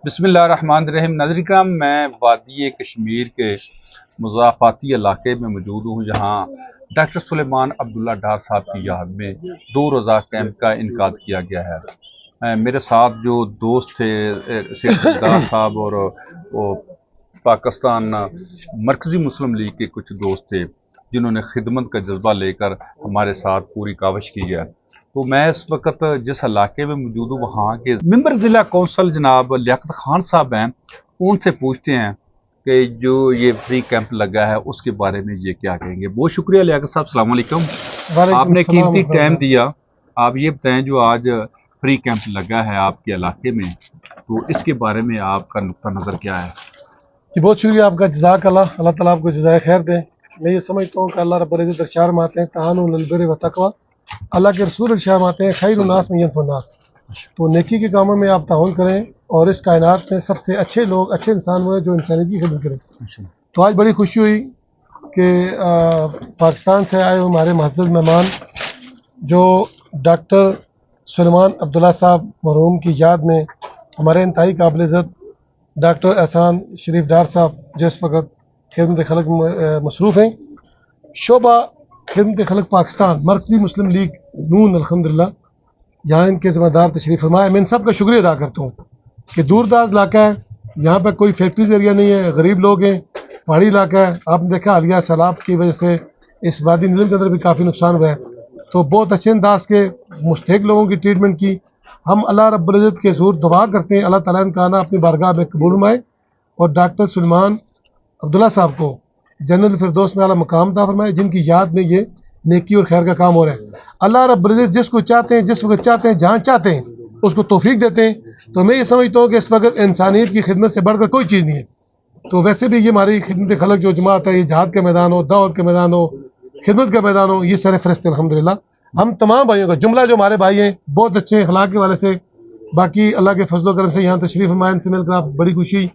بسم اللہ الرحمن الرحیم۔ ناظرین کرام، میں وادی کشمیر کے مضافاتی علاقے میں موجود ہوں، جہاں ڈاکٹر سلیمان عبداللہ ڈار صاحب کی یاد میں 2 روزہ کیمپ کا انعقاد کیا گیا ہے۔ میرے ساتھ جو دوست تھے سید ڈار صاحب اور پاکستان مرکزی مسلم لیگ کے کچھ دوست تھے جنہوں نے خدمت کا جذبہ لے کر ہمارے ساتھ پوری کاوش کی ہے۔ تو میں اس وقت جس علاقے میں موجود ہوں وہاں کے ممبر ضلع کونسل جناب لیاقت خان صاحب ہیں، ان سے پوچھتے ہیں کہ جو یہ فری کیمپ لگا ہے اس کے بارے میں یہ کیا کہیں گے۔ بہت شکریہ لیاقت صاحب، السلام علیکم۔ آپ نے قیمتی ٹائم دیا، آپ یہ بتائیں جو آج فری کیمپ لگا ہے آپ کے علاقے میں، تو اس کے بارے میں آپ کا نقطہ نظر کیا ہے؟ جی بہت شکریہ آپ کا، جزاک اللہ، اللہ تعالیٰ آپ کو جزائے خیر دے۔ میں یہ سمجھتا ہوں کہ اللہ رب العزت ارشاد فرماتے ہیں تعاونوا علی البر والتقوی، اللہ کے رسول ارشاد فرماتے ہیں خیر الناس من ینفع الناس، تو نیکی کے کاموں میں آپ تعاون کریں، اور اس کائنات میں سب سے اچھے لوگ، اچھے انسان وہ ہیں جو انسانیت کی خدمت کریں۔ تو آج بڑی خوشی ہوئی کہ پاکستان سے آئے ہوئے ہمارے معزز مہمان جو ڈاکٹر سلیمان عبداللہ صاحب مرحوم کی یاد میں ہمارے انتہائی قابل عزت ڈاکٹر احسان شریف ڈار صاحب جو اس وقت خدمت خلق مصروف ہیں، شعبہ خدمت خلق پاکستان مرکزی مسلم لیگ نون الحمدللہ یہاں ان کے ذمہ دار تشریف فرمائے۔ میں ان سب کا شکریہ ادا کرتا ہوں کہ دور دراز علاقہ ہے، یہاں پہ کوئی فیکٹریز ایریا نہیں ہے، غریب لوگ ہیں، پہاڑی علاقہ ہے۔ آپ نے دیکھا حالیہ سیلاب کی وجہ سے اس وادی نیلم کے اندر بھی کافی نقصان ہوا ہے، تو بہت اچھے انداز کے مستحق لوگوں کی ٹریٹمنٹ کی۔ ہم اللہ رب العزت کے حضور دعا کرتے ہیں اللہ تعالیٰ ان کا آنا اپنی بارگاہ میں قبول فرمائے، اور ڈاکٹر سلیمان عبداللہ صاحب کو جنت الفردوس میں اعلیٰ مقام عطا فرمائے، جن کی یاد میں یہ نیکی اور خیر کا کام ہو رہا ہے۔ اللہ رب العزت جس کو چاہتے ہیں، جس وقت چاہتے ہیں، جہاں چاہتے ہیں اس کو توفیق دیتے ہیں۔ تو میں یہ سمجھتا ہوں کہ اس وقت انسانیت کی خدمت سے بڑھ کر کوئی چیز نہیں ہے۔ تو ویسے بھی یہ ہماری خدمت خلق جو جماعت ہے، یہ جہاد کا میدان ہو، دعوت کا میدان ہو، خدمت کا میدان ہو، یہ سر فہرست ہے الحمدللہ۔ ہم تمام بھائیوں کا جملہ جو ہمارے بھائی ہیں بہت اچھے اخلاق کے والے سے، باقی اللہ کے فضل و کرم سے یہاں تشریف فرمائے، ان سے مل کر بڑی خوشی،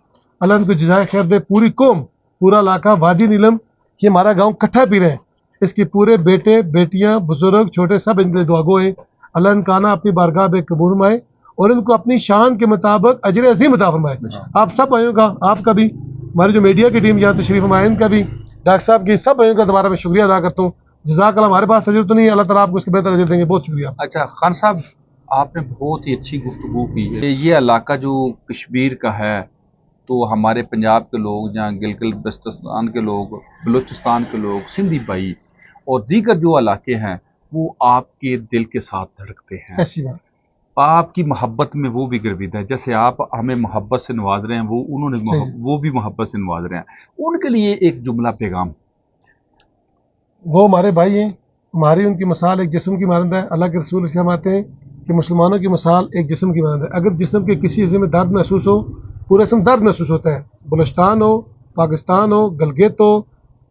اللہ ان کو جزائے خیر دے۔ پوری قوم، پورا علاقہ وادی نیلم، یہ ہمارا گاؤں کٹھا پی رہے ہیں، اس کے پورے بیٹے بیٹیاں بزرگ چھوٹے سب ان کے لیے دعا گو ہیں۔ اللہ ان کا آنا اپنی بارگاہ میں قبول فرمائے اور ان کو اپنی شان کے مطابق اجر عظیم عطا فرمائے۔ آپ سب بھائیوں کا، آپ کا بھی، ہماری جو میڈیا کی ٹیم یہاں تشریف فرمائے ان کا بھی، ڈاکٹر صاحب کی، سب بھائیوں کا دوبارہ میں شکریہ ادا کرتا ہوں۔ جزاک اللہ، ہمارے پاس اجر تو نہیں ہے، اللہ تعالیٰ آپ کو اس کے بہتر اجر دیں گے، بہت شکریہ۔ اچھا خان صاحب، آپ نے بہت ہی اچھی گفتگو کی ہے۔ یہ علاقہ جو کشمیر کا ہے، تو ہمارے پنجاب کے لوگ، جہاں گلگت بلتستان کے لوگ، بلوچستان کے لوگ، سندھی بھائی اور دیگر جو علاقے ہیں وہ آپ کے دل کے ساتھ دھڑکتے ہیں۔ ایسی بات آپ کی محبت میں وہ بھی گرویدہ ہے، جیسے آپ ہمیں محبت سے نواز رہے ہیں، وہ بھی محبت سے نواز رہے ہیں۔ ان کے لیے ایک جملہ پیغام۔ وہ ہمارے بھائی ہیں، ہماری ان کی مثال ایک جسم کی مانند ہے۔ اللہ کے رسول سے فرماتے ہیں کہ مسلمانوں کی مثال ایک جسم کی مانند ہے۔ اگر جسم کے کسی حصے میں درد محسوس ہو، پورا جسم درد محسوس ہوتا ہے، بلوچستان ہو، پاکستان ہو، گلگت ہو،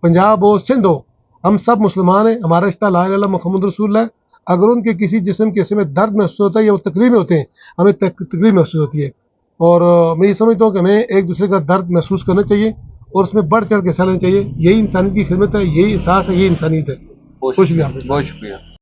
پنجاب ہو، سندھ ہو، ہم سب مسلمان ہیں، ہمارا رشتہ لا الہ الا اللہ محمد رسول اللہ ہے۔ اگر ان کے کسی جسم کے حصے میں درد محسوس ہوتا ہے یا وہ تکلیف میں ہوتے ہیں، ہمیں تکلیف محسوس ہوتی ہے، اور میں یہ سمجھتا ہوں کہ ہمیں ایک دوسرے کا درد محسوس کرنا چاہیے اور اس میں بڑھ چڑھ کے حصہ لینا چاہیے۔ یہی انسانیت کی خدمت ہے، یہی احساس ہے، یہی انسانیت ہے۔ بہت شکریہ۔